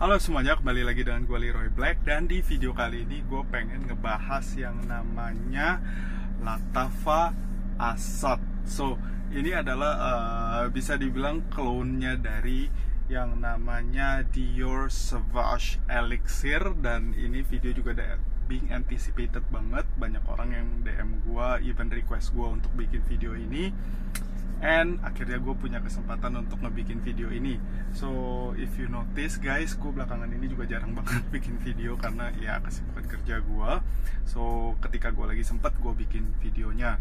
Halo semuanya, kembali lagi dengan gue Leroy Black. Dan di video kali ini gue pengen ngebahas yang namanya Lattafa Assad. So, ini adalah bisa dibilang clone-nya dari yang namanya Dior Sauvage Elixir. Dan ini video juga being anticipated banget. Banyak orang yang DM gue, even request gue untuk bikin video ini. And akhirnya gue punya kesempatan untuk ngebikin video ini. So if you notice guys, gue belakangan ini juga jarang banget bikin video karena ya kesibukan kerja gue. So ketika gue lagi sempet, gue bikin videonya.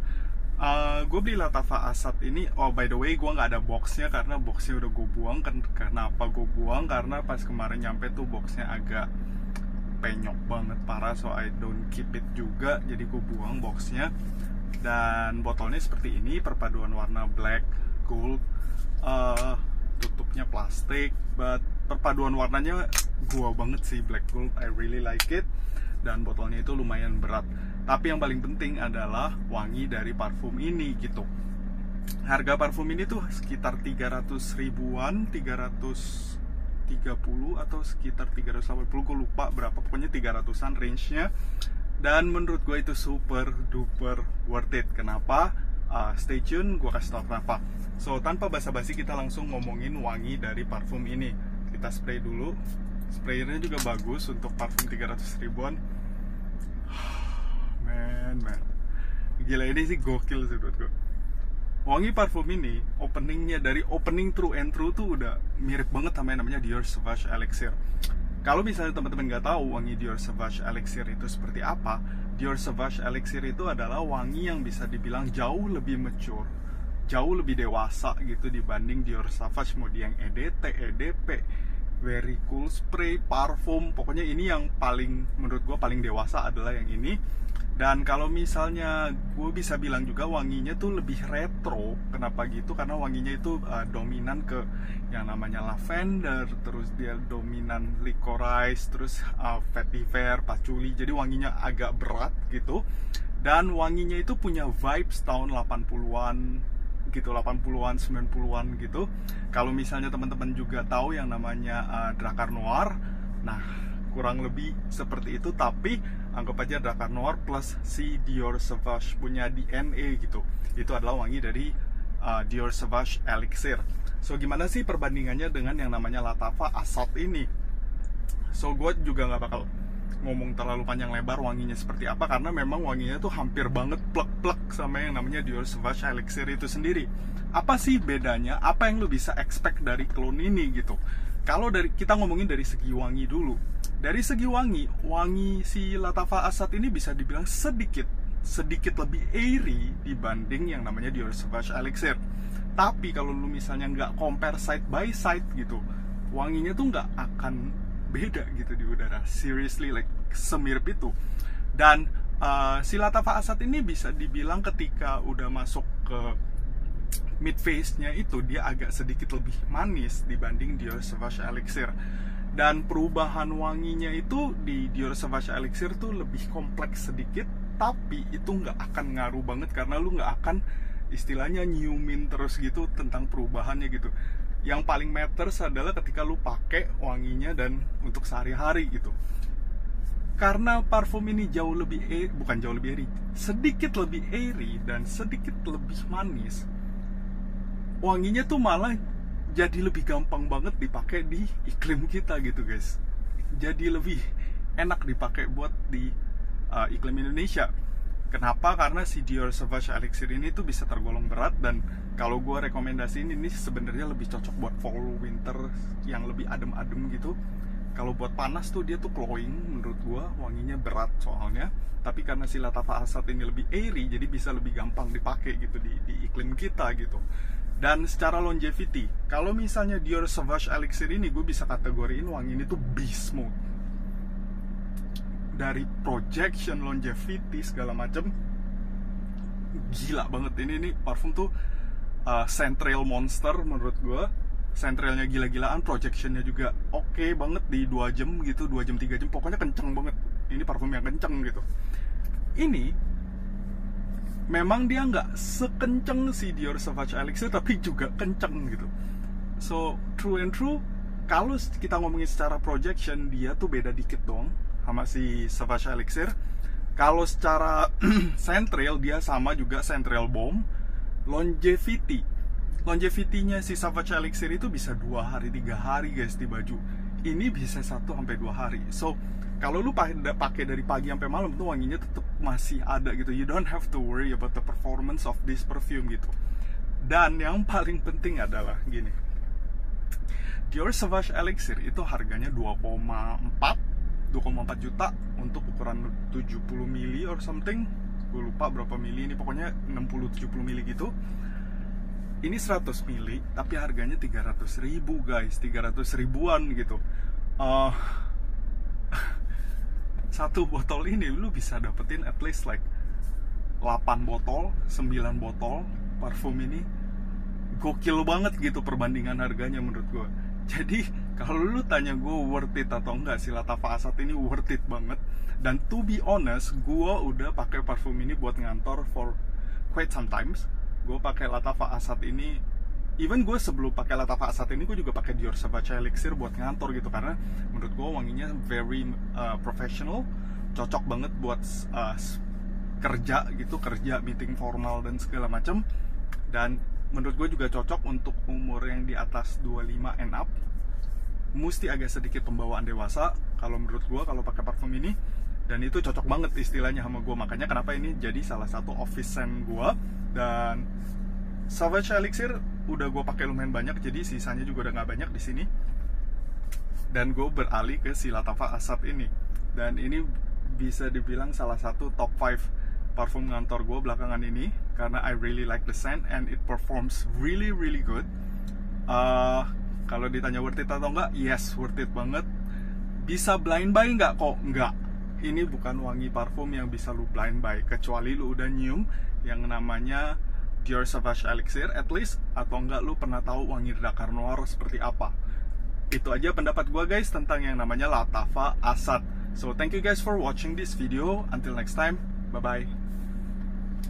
Gue beli Lattafa Assad ini. Oh by the way, gue nggak ada boxnya karena boxnya udah gue buang. Kenapa gue buang? Karena pas kemarin nyampe tuh boxnya agak penyok banget parah. So I don't keep it juga. Jadi gue buang boxnya. Dan botolnya seperti ini, perpaduan warna black gold, tutupnya plastik, but perpaduan warnanya gua banget sih, black gold, I really like it. Dan botolnya itu lumayan berat, tapi yang paling penting adalah wangi dari parfum ini gitu. Harga parfum ini tuh sekitar 300 ribuan, 330 atau sekitar 380, gue lupa berapa, pokoknya 300an range-nya. Dan menurut gue itu super duper worth it. Kenapa? Stay tune, gue kasih tau kenapa. So tanpa basa-basi kita langsung ngomongin wangi dari parfum ini. Kita spray dulu. Sprayernya juga bagus untuk parfum 300 ribuan. Man. Gila, ini sih gokil sih menurut gue. Wangi parfum ini, openingnya dari opening True and True tuh udah mirip banget sama yang namanya Dior Sauvage Elixir. Kalau misalnya teman-teman nggak tahu wangi Dior Sauvage Elixir itu seperti apa, Dior Sauvage Elixir itu adalah wangi yang bisa dibilang jauh lebih mature, jauh lebih dewasa gitu dibanding Dior Sauvage, mau di yang EDT, EDP, Very Cool Spray, parfum. Pokoknya ini yang paling, menurut gue paling dewasa adalah yang ini. Dan kalau misalnya gue bisa bilang juga wanginya tuh lebih retro. Kenapa gitu? Karena wanginya itu dominan ke yang namanya lavender, terus dia dominan licorice, terus vetiver, patchouli. Jadi wanginya agak berat gitu. Dan wanginya itu punya vibes tahun 80-an gitu, 80-an, 90-an gitu. Kalau misalnya teman-teman juga tahu yang namanya Drakkar Noir, nah kurang lebih seperti itu, tapi anggap aja Drakkar Noir plus si Dior Sauvage punya DNA gitu. Itu adalah wangi dari Dior Sauvage Elixir. So gimana sih perbandingannya dengan yang namanya Lattafa Assad ini? So gue juga nggak bakal ngomong terlalu panjang lebar wanginya seperti apa, karena memang wanginya tuh hampir banget plek-plek sama yang namanya Dior Sauvage Elixir itu sendiri. Apa sih bedanya? Apa yang lo bisa expect dari clone ini gitu? Kalau dari kita ngomongin dari segi wangi dulu. Dari segi wangi si Lattafa Assad ini bisa dibilang sedikit lebih airy dibanding yang namanya Dior Sauvage Elixir. Tapi kalau lu misalnya nggak compare side by side gitu, wanginya tuh nggak akan beda gitu di udara. Seriously, like semirip itu. Dan si Lattafa Assad ini bisa dibilang ketika udah masuk ke mid face-nya itu dia agak sedikit lebih manis dibanding Dior Sauvage Elixir. Dan perubahan wanginya itu di Dior Sauvage Elixir tuh lebih kompleks sedikit, tapi itu nggak akan ngaruh banget karena lu nggak akan istilahnya nyiumin terus gitu tentang perubahannya gitu. Yang paling matters adalah ketika lu pakai wanginya dan untuk sehari-hari gitu. Karena parfum ini sedikit lebih airy dan sedikit lebih manis, wanginya tuh malah jadi lebih gampang banget dipakai di iklim kita gitu guys. Jadi lebih enak dipakai buat di iklim Indonesia. Kenapa? Karena si Dior Sauvage Elixir ini tuh bisa tergolong berat, dan kalau gue rekomendasiin ini sebenarnya lebih cocok buat fall winter yang lebih adem-adem gitu. Kalau buat panas tuh dia tuh glowing, menurut gue wanginya berat soalnya. Tapi karena si Lattafa Assad ini lebih airy, jadi bisa lebih gampang dipakai gitu di iklim kita gitu. Dan secara longevity, kalau misalnya Dior Sauvage Elixir ini gue bisa kategoriin wangi ini tuh beast mode. Dari projection, longevity, segala macem, gila banget. Ini parfum tuh Central Monster menurut gue. Centralnya gila-gilaan, projectionnya juga oke banget di 2 jam gitu, 2 jam 3 jam, pokoknya kenceng banget. Ini parfum yang kenceng gitu. Ini memang dia nggak sekenceng si Dior Sauvage Elixir, tapi juga kenceng gitu. So True and True kalau kita ngomongin secara projection, dia tuh beda dikit dong sama si Savage Elixir. Kalau secara Centrail dia sama juga Centrail Bomb. Longevity-nya si Savage Elixir itu bisa 2 hari 3 hari guys di baju. Ini bisa 1-2 hari. So kalau lu pakai dari pagi sampai malam tuh wanginya tetap masih ada gitu. You don't have to worry about the performance of this perfume gitu. Dan yang paling penting adalah gini, Dior Sauvage Elixir itu harganya 2,4 juta untuk ukuran 70 mili or something. Gue lupa berapa mili ini, pokoknya 60-70 mili gitu. Ini 100 mili tapi harganya 300 ribu guys, 300 ribuan gitu. Satu botol ini lu bisa dapetin at least like 8 botol, 9 botol parfum ini. Gokil banget gitu perbandingan harganya menurut gue. Jadi kalau lu tanya gue worth it atau enggak, si Lattafa Assad ini worth it banget. Dan to be honest, gue udah pakai parfum ini buat ngantor for quite sometimes. Gue pakai Lattafa Assad ini, even gue sebelum pakai Lattafa Assad ini, gue juga pakai Dior Sauvage Elixir buat ngantor gitu, karena menurut gue wanginya very professional, cocok banget buat kerja gitu, kerja meeting formal dan segala macam. Dan menurut gue juga cocok untuk umur yang di atas 25 and up. Mesti agak sedikit pembawaan dewasa kalau menurut gue kalau pakai parfum ini. Dan itu cocok banget istilahnya sama gue. Makanya kenapa ini jadi salah satu office scent gue. Dan Sauvage Elixir udah gue pakai lumayan banyak, jadi sisanya juga udah nggak banyak di sini. Dan gue beralih ke si Lattafa Assad ini. Dan ini bisa dibilang salah satu top 5 parfum ngantor gue belakangan ini, karena I really like the scent and it performs really good. Kalau ditanya worth it atau enggak, yes, worth it banget. Bisa blind buy nggak? Kok enggak. Ini bukan wangi parfum yang bisa lu blind buy, kecuali lu udah nyium yang namanya Dior Sauvage Elixir at least, atau enggak lu pernah tahu wangi Dakar Noir seperti apa. Itu aja pendapat gue guys tentang yang namanya Lattafa Assad. So thank you guys for watching this video. Until next time, bye bye.